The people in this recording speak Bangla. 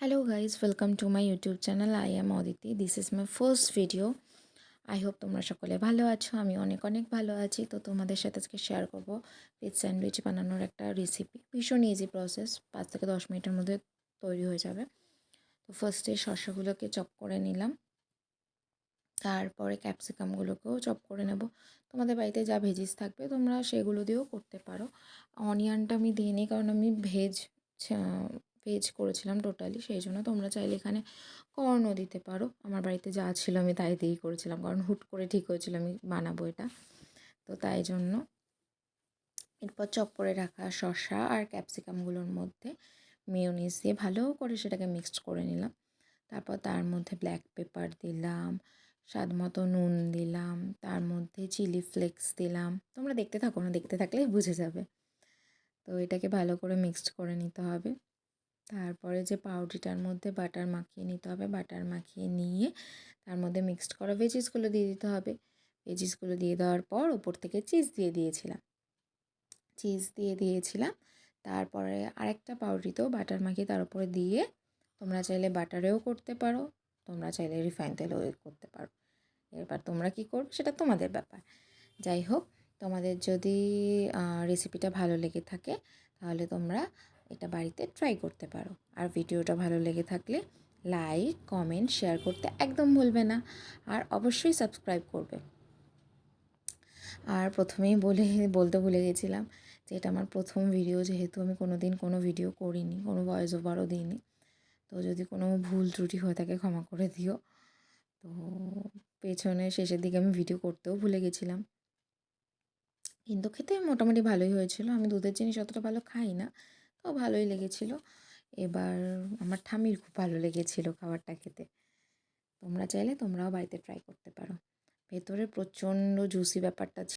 Hello guys, welcome to my YouTube channel. I am Aditi. This is my first video. I hope তোমরা সকলে ভালো আছো। আমি অনেক অনেক ভালো আছি। তো তোমাদের সাথে আজকে শেয়ার করব ভেজ স্যান্ডউইচ বানানোর একটা রেসিপি। ভীষণ ইজি প্রসেস, 5 থেকে 10 মিনিটের মধ্যে তৈরি হয়ে যাবে। তো ফার্স্টে শসাগুলোকে চপ করে নিলাম, তারপরে ক্যাপসিকামগুলোকেও চপ করে নেব। তোমাদের বাড়িতে যা ভেজিস থাকবে তোমরা সেগুলো দিয়েও করতে পারো। অনিয়নটা আমি দিইনি কারণ আমি ভেজ করেছিলাম টোটালি, সেই জন্য তোমরা চাইলে এখানে কর্নও দিতে পারো। আমার বাড়িতে যা ছিল আমি তাই দিয়েই করেছিলাম, কারণ হুট করে ঠিক হয়েছিল আমি বানাবো এটা, তো তাই জন্য। এরপর চপ করে রাখা শসা আর ক্যাপসিকামগুলোর মধ্যে মেয়োনিজ দিয়ে ভালো করে সেটাকে মিক্সড করে নিলাম। তারপর তার মধ্যে ব্ল্যাক পেপার দিলাম, স্বাদ মতো নুন দিলাম, তার মধ্যে চিলি ফ্লেক্স দিলাম। তোমরা দেখতে থাকো, না দেখতে থাকলেই বুঝে যাবে। তো এটাকে ভালো করে মিক্সড করে নিতে হবে। তারপরে যে পাউরুটিটার মধ্যে বাটার মাখিয়ে নিতে হবে, বাটার মাখিয়ে নিয়ে তার মধ্যে মিক্সড করা ভেজিসগুলো দিয়ে দিতে হবে। ভেজিসগুলো দিয়ে দেওয়ার পর ওপর থেকে চিজ দিয়ে দিয়েছিলাম। তারপরে আরেকটা পাউরুটিতেও বাটার মাখিয়ে তার উপরে দিয়ে, তোমরা চাইলে বাটারেও করতে পারো, তোমরা চাইলে রিফাইন তেলেও করতে পারো। এবার তোমরা কী করবে সেটা তোমাদের ব্যাপার। যাই হোক, তোমাদের যদি রেসিপিটা ভালো লেগে থাকে তাহলে তোমরা এটা বাড়িতে ট্রাই করতে পারো। আর ভিডিওটা ভালো লেগে থাকলে লাইক, কমেন্ট, শেয়ার করতে একদম ভুলবে না। আর অবশ্যই সাবস্ক্রাইব করবে। আর প্রথমেই বলতে ভুলে গেছিলাম যে এটা আমার প্রথম ভিডিও, যেহেতু আমি কোনো দিন কোনো ভিডিও করিনি, কোনো ভয়েস ওভারও দিইনি। তো যদি কোনো ভুল ত্রুটি হয়ে থাকে ক্ষমা করে দিও। তো পেছনে শেষের দিকে আমি ভিডিও করতেও ভুলে গেছিলাম, কিন্তু খেতে মোটামুটি ভালোই হয়েছিল। আমি দুধের জিনিস অতটা ভালো খাই না, তো ভালোই লেগেছিলো। এবার আমার ঠাম্মির খুব ভালো লেগেছিলো খাবারটা খেতে। তোমরা চাইলে তোমরাও বাড়িতে ট্রাই করতে পারো। ভেতরে প্রচণ্ড জুসি ব্যাপারটা